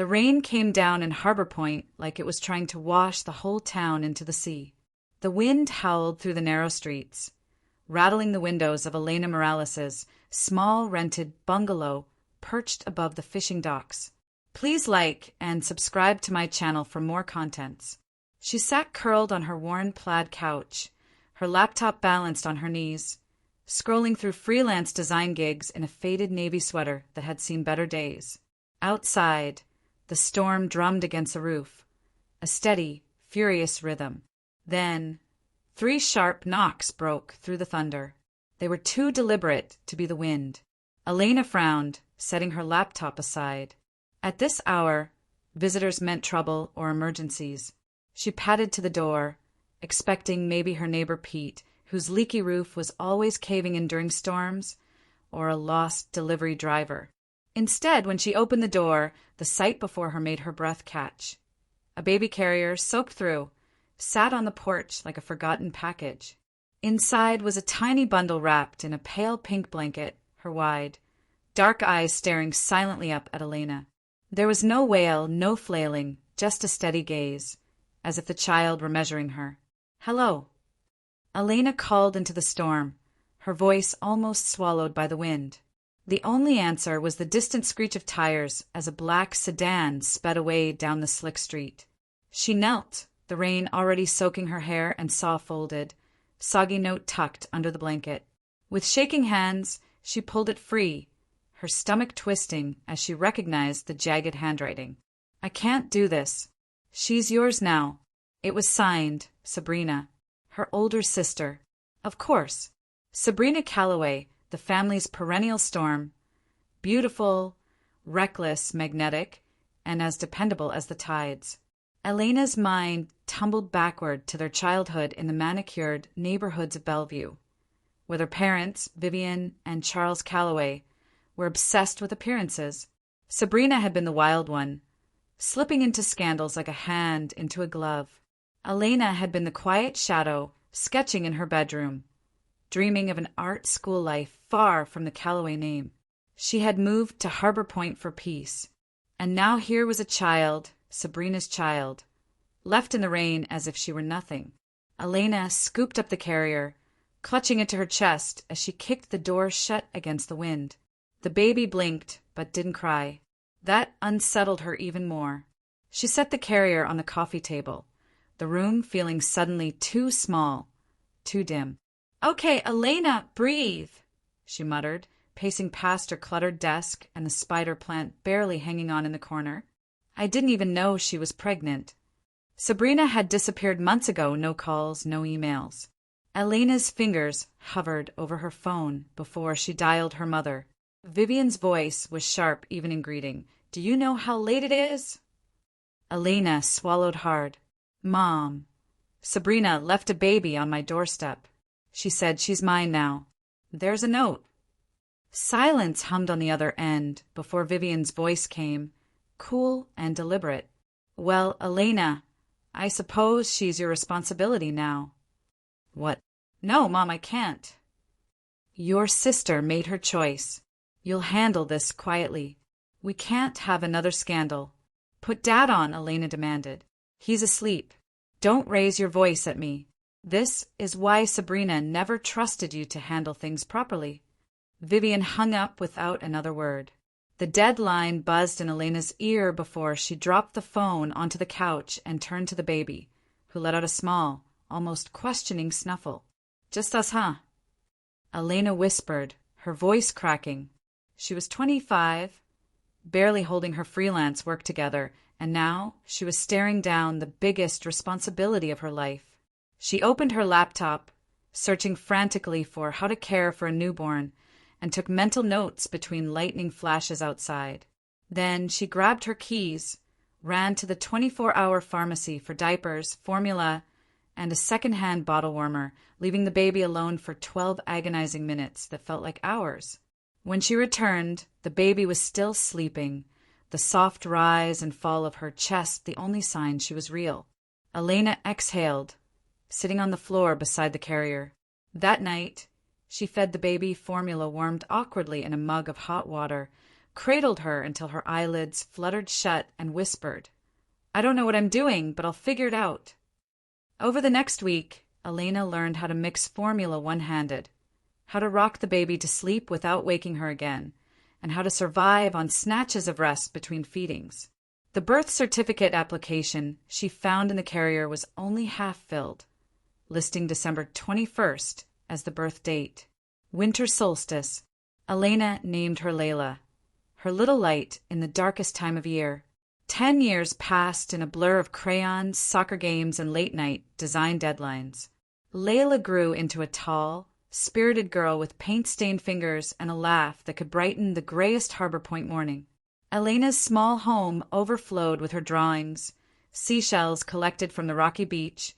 The rain came down in Harbor Point like it was trying to wash the whole town into the sea. The wind howled through the narrow streets, rattling the windows of Elena Morales's small rented bungalow perched above the fishing docks. Please like and subscribe to my channel for more contents. She sat curled on her worn plaid couch, her laptop balanced on her knees, scrolling through freelance design gigs in a faded navy sweater that had seen better days. Outside, the storm drummed against the roof, a steady, furious rhythm. Then, 3 sharp knocks broke through the thunder. They were too deliberate to be the wind. Elena frowned, setting her laptop aside. At this hour, visitors meant trouble or emergencies. She padded to the door, expecting maybe her neighbor Pete, whose leaky roof was always caving in during storms, or a lost delivery driver. Instead, when she opened the door, the sight before her made her breath catch. A baby carrier, soaked through, sat on the porch like a forgotten package. Inside was a tiny bundle wrapped in a pale pink blanket, her wide, dark eyes staring silently up at Elena. There was no wail, no flailing, just a steady gaze, as if the child were measuring her. "Hello." Elena called into the storm, her voice almost swallowed by the wind. The only answer was the distant screech of tires as a black sedan sped away down the slick street. She knelt, the rain already soaking her hair and saw-folded, soggy note tucked under the blanket. With shaking hands, she pulled it free, her stomach twisting as she recognized the jagged handwriting. "I can't do this. She's yours now." It was signed, Sabrina, her older sister. Of course, Sabrina Calloway, the family's perennial storm, beautiful, reckless, magnetic, and as dependable as the tides. Elena's mind tumbled backward to their childhood in the manicured neighborhoods of Bellevue, where their parents, Vivian and Charles Calloway, were obsessed with appearances. Sabrina had been the wild one, slipping into scandals like a hand into a glove. Elena had been the quiet shadow, sketching in her bedroom, dreaming of an art school life far from the Calloway name. She had moved to Harbor Point for peace, and now here was a child, Sabrina's child, left in the rain as if she were nothing. Elena scooped up the carrier, clutching it to her chest as she kicked the door shut against the wind. The baby blinked, but didn't cry. That unsettled her even more. She set the carrier on the coffee table, the room feeling suddenly too small, too dim. "Okay, Elena, breathe," she muttered, pacing past her cluttered desk and the spider plant barely hanging on in the corner. I didn't even know she was pregnant. Sabrina had disappeared months ago, no calls, no emails. Elena's fingers hovered over her phone before she dialed her mother. Vivian's voice was sharp even in greeting. "Do you know how late it is?" Elena swallowed hard. "Mom, Sabrina left a baby on my doorstep. She said she's mine now. There's a note." Silence hummed on the other end before Vivian's voice came, cool and deliberate. "Well, Elena, I suppose she's your responsibility now." "What?" "No, Mom, I can't." "Your sister made her choice. You'll handle this quietly. We can't have another scandal." "Put Dad on," Elena demanded. "He's asleep. Don't raise your voice at me. This is why Sabrina never trusted you to handle things properly." Vivian hung up without another word. The dead line buzzed in Elena's ear before she dropped the phone onto the couch and turned to the baby, who let out a small, almost questioning snuffle. "Just us, huh?" Elena whispered, her voice cracking. She was 25, barely holding her freelance work together, and now she was staring down the biggest responsibility of her life. She opened her laptop, searching frantically for how to care for a newborn, and took mental notes between lightning flashes outside. Then she grabbed her keys, ran to the 24-hour pharmacy for diapers, formula, and a second-hand bottle warmer, leaving the baby alone for 12 agonizing minutes that felt like hours. When she returned, the baby was still sleeping, the soft rise and fall of her chest the only sign she was real. Elena exhaled, sitting on the floor beside the carrier. That night, she fed the baby formula warmed awkwardly in a mug of hot water cradled her until her eyelids fluttered shut and whispered, "I don't know what I'm doing, but I'll figure it out." Over the next week, Elena learned how to mix formula one-handed, how to rock the baby to sleep without waking her again, and how to survive on snatches of rest between feedings. The birth certificate application she found in the carrier was only half filled, listing December 21st as the birth date. Winter solstice. Elena named her Layla, her little light in the darkest time of year. 10 years passed in a blur of crayons, soccer games, and late-night design deadlines. Layla grew into a tall, spirited girl with paint-stained fingers and a laugh that could brighten the grayest Harbor Point morning. Elena's small home overflowed with her drawings, seashells collected from the rocky beach,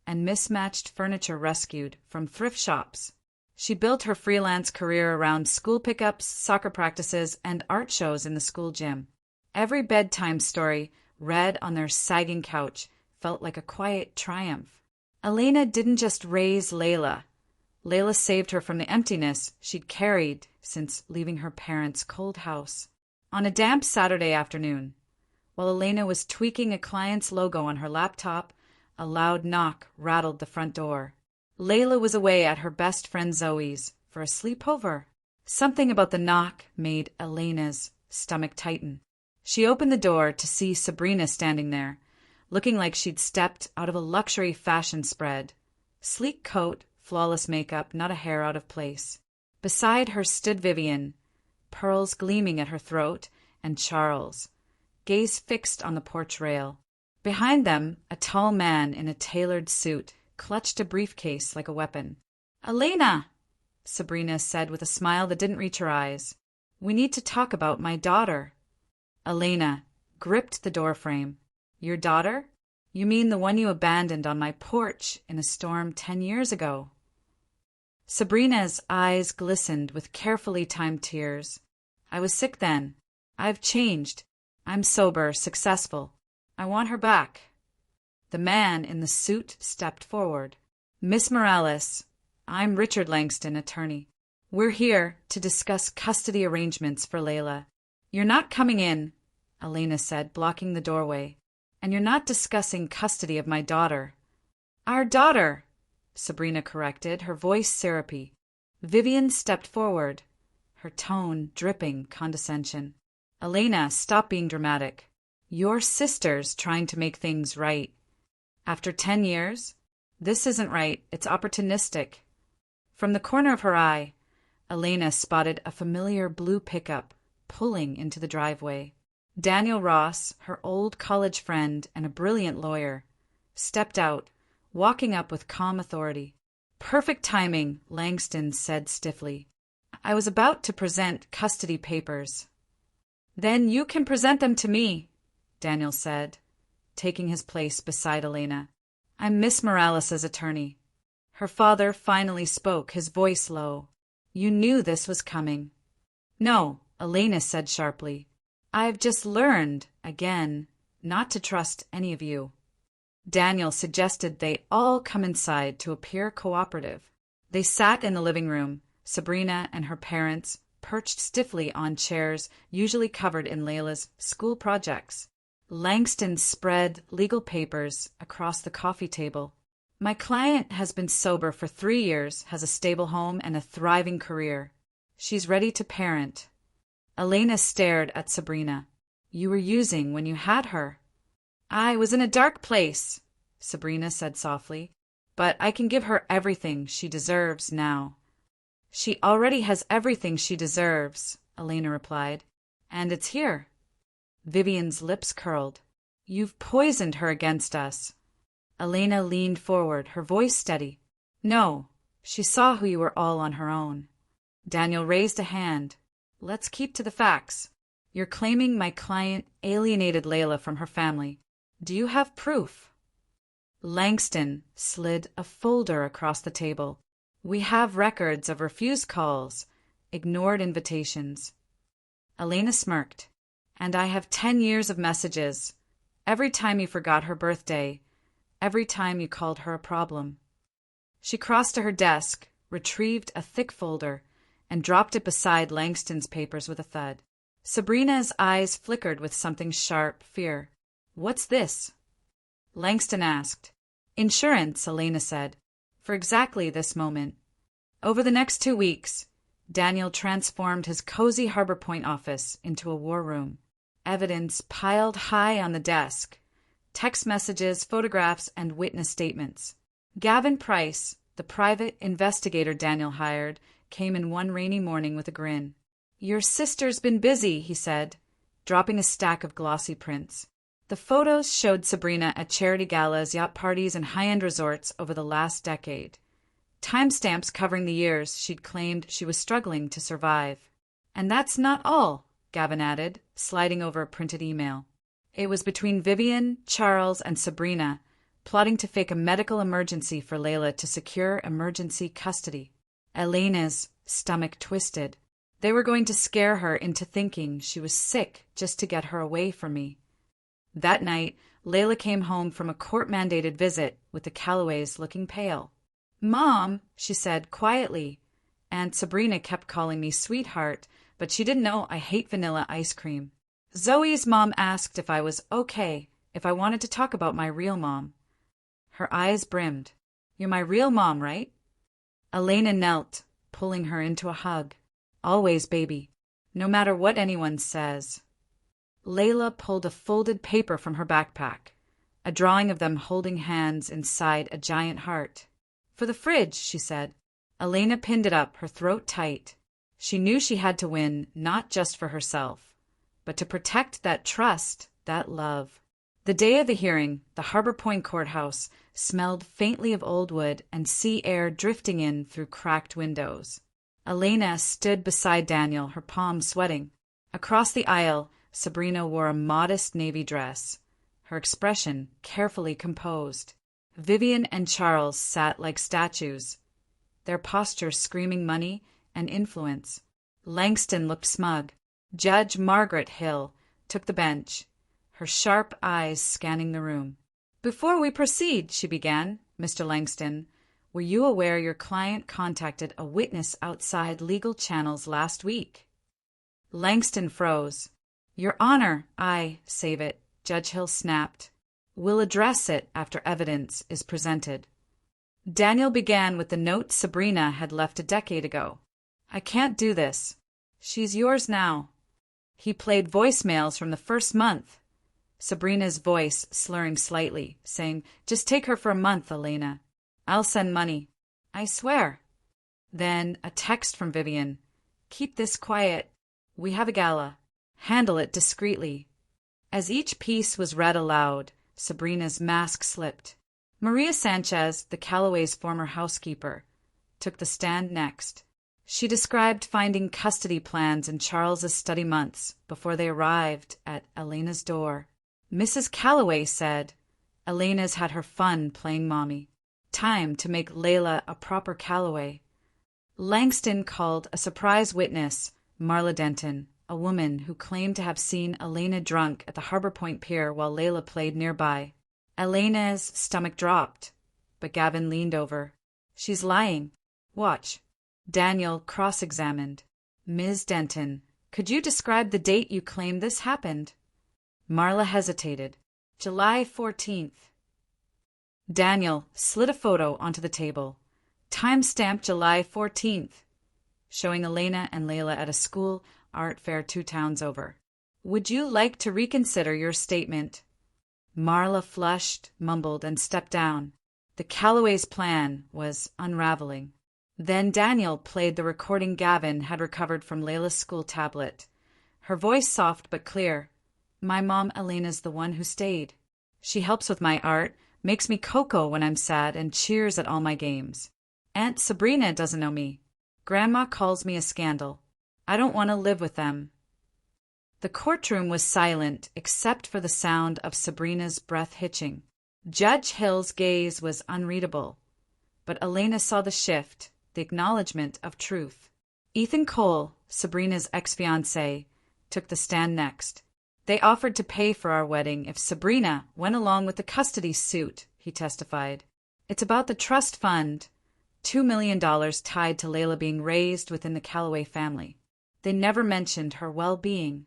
and mismatched furniture rescued from thrift shops. She built her freelance career around school pickups, soccer practices, and art shows in the school gym. Every bedtime story read on their sagging couch felt like a quiet triumph. Elena didn't just raise Layla. Layla saved her from the emptiness she'd carried since leaving her parents' cold house. On a damp Saturday afternoon, while Elena was tweaking a client's logo on her laptop, a loud knock rattled the front door. Layla was away at her best friend Zoe's for a sleepover. Something about the knock made Elena's stomach tighten. She opened the door to see Sabrina standing there, looking like she'd stepped out of a luxury fashion spread. Sleek coat, flawless makeup, not a hair out of place. Beside her stood Vivian, pearls gleaming at her throat, and Charles, gaze fixed on the porch rail. Behind them, a tall man in a tailored suit clutched a briefcase like a weapon. "Elena," Sabrina said with a smile that didn't reach her eyes, "we need to talk about my daughter." Elena gripped the doorframe. "Your daughter? You mean the one you abandoned on my porch in a storm 10 years ago?" Sabrina's eyes glistened with carefully timed tears. "I was sick then. I've changed. I'm sober, successful. I want her back." The man in the suit stepped forward. "Miss Morales, I'm Richard Langston, attorney. We're here to discuss custody arrangements for Layla." "You're not coming in," Elena said, blocking the doorway. "And you're not discussing custody of my daughter." "Our daughter," Sabrina corrected, her voice syrupy. Vivian stepped forward, her tone dripping condescension. "Elena, stop being dramatic. Your sister's trying to make things right. After 10 years? This isn't right. It's opportunistic." From the corner of her eye, Elena spotted a familiar blue pickup pulling into the driveway. Daniel Ross, her old college friend and a brilliant lawyer, stepped out, walking up with calm authority. "Perfect timing," Langston said stiffly. "I was about to present custody papers." "Then you can present them to me," Daniel said, taking his place beside Elena. "I'm Miss Morales' attorney." Her father finally spoke, his voice low. "You knew this was coming." "No," Elena said sharply. "I've just learned, again, not to trust any of you." Daniel suggested they all come inside to appear cooperative. They sat in the living room, Sabrina and her parents perched stiffly on chairs usually covered in Layla's school projects. Langston spread legal papers across the coffee table. "My client has been sober for 3 years, has a stable home and a thriving career. She's ready to parent." Elena stared at Sabrina. "You were using when you had her." "I was in a dark place," Sabrina said softly, "but I can give her everything she deserves now." "She already has everything she deserves," Elena replied, "and it's here." Vivian's lips curled. "You've poisoned her against us." Elena leaned forward, her voice steady. "No, she saw who you were all on her own." Daniel raised a hand. "Let's keep to the facts. You're claiming my client alienated Layla from her family. Do you have proof?" Langston slid a folder across the table. "We have records of refused calls, ignored invitations." Elena smirked. "And I have 10 years of messages. Every time you forgot her birthday, every time you called her a problem." She crossed to her desk, retrieved a thick folder, and dropped it beside Langston's papers with a thud. Sabrina's eyes flickered with something sharp fear. "What's this?" Langston asked. "Insurance," Elena said, "for exactly this moment." Over the next 2 weeks, Daniel transformed his cozy Harbor Point office into a war room. Evidence piled high on the desk. Text messages, photographs, and witness statements. Gavin Price, the private investigator Daniel hired, came in one rainy morning with a grin. "Your sister's been busy," he said, dropping a stack of glossy prints. The photos showed Sabrina at charity galas, yacht parties, and high-end resorts over the last decade. Timestamps covering the years she'd claimed she was struggling to survive. "And that's not all," Gavin added, sliding over a printed email. It was between Vivian, Charles, and Sabrina, plotting to fake a medical emergency for Layla to secure emergency custody. Elena's stomach twisted. They were going to scare her into thinking she was sick just to get her away from me. That night, Layla came home from a court-mandated visit with the Callaways looking pale. "Mom," she said quietly. "Aunt Sabrina kept calling me sweetheart, but she didn't know I hate vanilla ice cream." Zoe's mom asked if I was okay, if I wanted to talk about my real mom. Her eyes brimmed. "You're my real mom, right?" Elena knelt, pulling her into a hug. "Always, baby. No matter what anyone says." Layla pulled a folded paper from her backpack, a drawing of them holding hands inside a giant heart. "For the fridge," she said. Elena pinned it up, her throat tight. She knew she had to win, not just for herself, but to protect that trust, that love. The day of the hearing, the Harbor Point courthouse smelled faintly of old wood and sea air drifting in through cracked windows. Elena stood beside Daniel, her palms sweating. Across the aisle, Sabrina wore a modest navy dress, her expression carefully composed. Vivian and Charles sat like statues, their postures screaming money and influence. Langston looked smug. Judge Margaret Hill took the bench, her sharp eyes scanning the room. "Before we proceed," she began, "Mr. Langston, were you aware your client contacted a witness outside legal channels last week?" Langston froze. "Your Honor, save it," Judge Hill snapped. "We'll address it after evidence is presented." Daniel began with the note Sabrina had left a decade ago. "I can't do this. She's yours now." He played voicemails from the first month, Sabrina's voice slurring slightly, saying, "Just take her for a month, Elena. I'll send money. I swear." Then a text from Vivian. "Keep this quiet. We have a gala. Handle it discreetly." As each piece was read aloud, Sabrina's mask slipped. Maria Sanchez, the Callaways' former housekeeper, took the stand next. She described finding custody plans in Charles's study months before they arrived at Elena's door. Mrs. Callaway said, "Elena's had her fun playing mommy. Time to make Layla a proper Callaway." Langston called a surprise witness, Marla Denton, a woman who claimed to have seen Elena drunk at the Harbor Point Pier while Layla played nearby. Elena's stomach dropped, but Gavin leaned over. "She's lying. Watch." Daniel cross-examined. "Ms. Denton, could you describe the date you claim this happened?" Marla hesitated. "July 14th. Daniel slid a photo onto the table. Time-stamped July 14th, showing Elena and Layla at a school art fair 2 towns over. "Would you like to reconsider your statement?" Marla flushed, mumbled, and stepped down. The Callaways' plan was unraveling. Then Daniel played the recording Gavin had recovered from Layla's school tablet. Her voice soft but clear. "My mom Elena's the one who stayed. She helps with my art, makes me cocoa when I'm sad, and cheers at all my games. Aunt Sabrina doesn't know me. Grandma calls me a scandal. I don't want to live with them." The courtroom was silent except for the sound of Sabrina's breath hitching. Judge Hill's gaze was unreadable, but Elena saw the shift, the acknowledgement of truth. Ethan Cole, Sabrina's ex-fiancé, took the stand next. "They offered to pay for our wedding if Sabrina went along with the custody suit," he testified. "It's about the trust fund, $2 million tied to Layla being raised within the Callaway family. They never mentioned her well-being.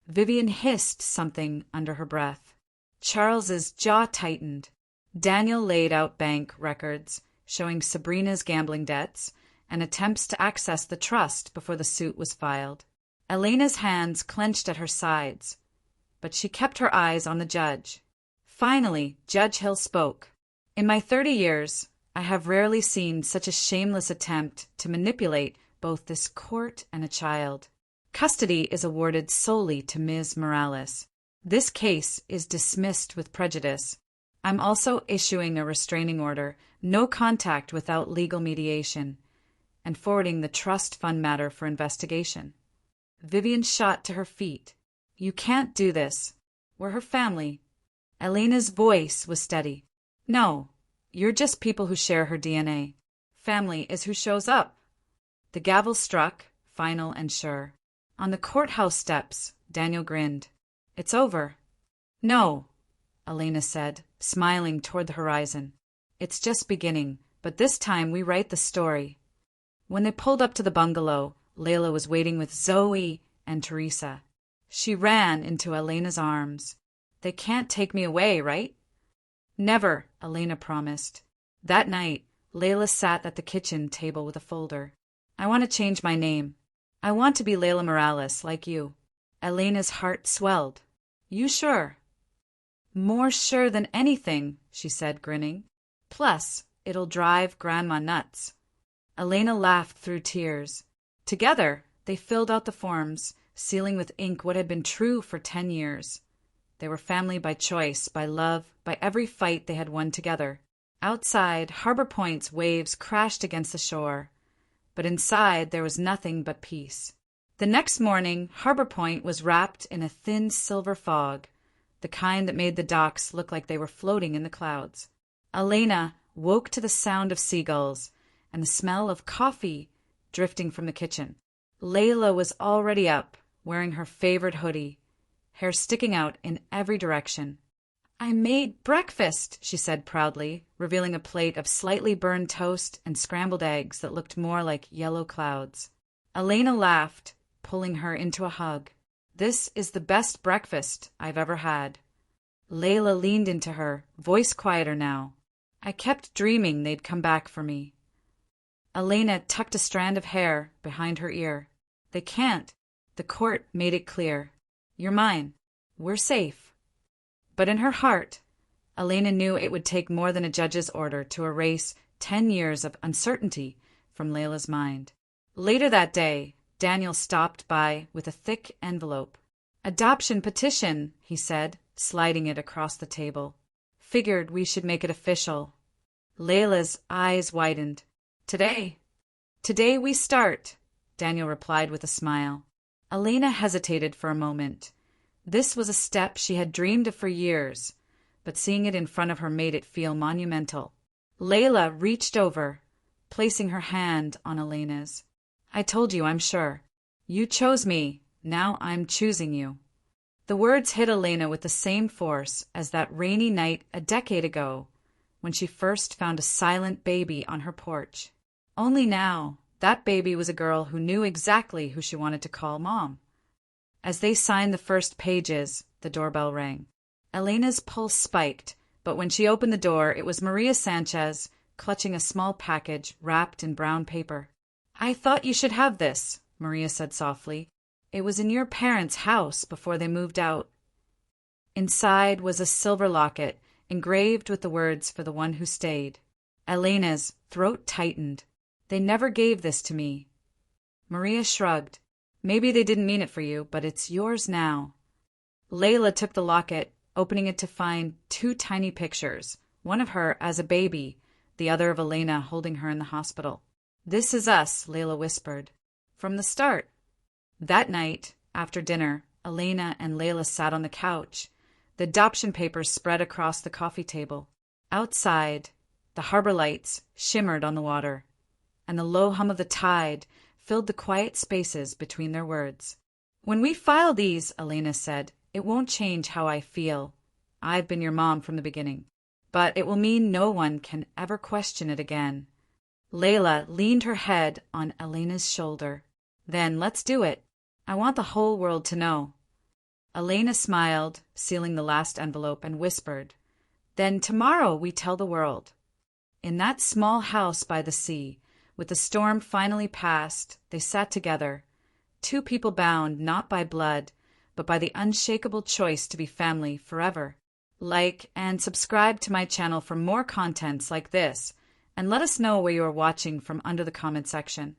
Vivian hissed something under her breath. Charles's jaw tightened. Daniel laid out bank records showing Sabrina's gambling debts and attempts to access the trust before the suit was filed. Elena's hands clenched at her sides, but she kept her eyes on the judge. Finally, Judge Hill spoke. In my 30 years, I have rarely seen such a shameless attempt to manipulate both this court and a child. Custody is awarded solely to Ms. Morales. This case is dismissed with prejudice. I'm also issuing a restraining order, no contact without legal mediation, and forwarding the trust fund matter for investigation. Vivian shot to her feet. You can't do this. We're her family. Elena's voice was steady. No, you're just people who share her DNA. Family is who shows up. The gavel struck, final and sure. On the courthouse steps, Daniel grinned. It's over. No, Elena said, smiling toward the horizon. It's just beginning, but this time we write the story. When they pulled up to the bungalow, Layla was waiting with Zoe and Teresa. She ran into Elena's arms. They can't take me away, right? Never, Elena promised. That night, Layla sat at the kitchen table with a folder. I want to change my name. I want to be Layla Morales, like you. Elena's heart swelled. You sure? More sure than anything, she said, grinning. Plus, it'll drive Grandma nuts. Elena laughed through tears. Together, they filled out the forms, sealing with ink what had been true for 10 years. They were family by choice, by love, by every fight they had won together. Outside, Harbor Point's waves crashed against the shore, but inside there was nothing but peace. The next morning, Harbor Point was wrapped in a thin silver fog, the kind that made the docks look like they were floating in the clouds. Elena woke to the sound of seagulls and the smell of coffee drifting from the kitchen. Layla was already up, wearing her favorite hoodie, hair sticking out in every direction. I made breakfast, she said proudly, revealing a plate of slightly burned toast and scrambled eggs that looked more like yellow clouds. Elena laughed, pulling her into a hug. This is the best breakfast I've ever had. Layla leaned into her, voice quieter now. I kept dreaming they'd come back for me. Elena tucked a strand of hair behind her ear. They can't. The court made it clear. You're mine. We're safe. But in her heart, Elena knew it would take more than a judge's order to erase 10 years of uncertainty from Layla's mind. Later that day, Daniel stopped by with a thick envelope. Adoption petition, he said, sliding it across the table. Figured we should make it official. Layla's eyes widened. Today we start, Daniel replied with a smile. Elena hesitated for a moment. This was a step she had dreamed of for years, but seeing it in front of her made it feel monumental. Layla reached over, placing her hand on Elena's. I told you, I'm sure. You chose me, now I'm choosing you. The words hit Elena with the same force as that rainy night a decade ago, when she first found a silent baby on her porch. Only now, that baby was a girl who knew exactly who she wanted to call Mom. As they signed the first pages, the doorbell rang. Elena's pulse spiked, but when she opened the door, it was Maria Sanchez, clutching a small package wrapped in brown paper. I thought you should have this, Maria said softly. It was in your parents' house before they moved out. Inside was a silver locket, engraved with the words for the one who stayed. Elena's throat tightened. They never gave this to me. Maria shrugged. Maybe they didn't mean it for you, but it's yours now. Layla took the locket, opening it to find 2 tiny pictures, one of her as a baby, the other of Elena holding her in the hospital. This is us, Layla whispered. From the start. That night, after dinner, Elena and Layla sat on the couch, the adoption papers spread across the coffee table. Outside, the harbor lights shimmered on the water, and the low hum of the tide filled the quiet spaces between their words. When we file these, Elena said, it won't change how I feel. I've been your mom from the beginning. But it will mean no one can ever question it again. Layla leaned her head on Elena's shoulder. Then let's do it. I want the whole world to know. Elena smiled, sealing the last envelope, and whispered, "Then tomorrow we tell the world." In that small house by the sea, with the storm finally past, they sat together, two people bound not by blood, but by the unshakable choice to be family forever. Like and subscribe to my channel for more contents like this, and let us know where you are watching from under the comment section.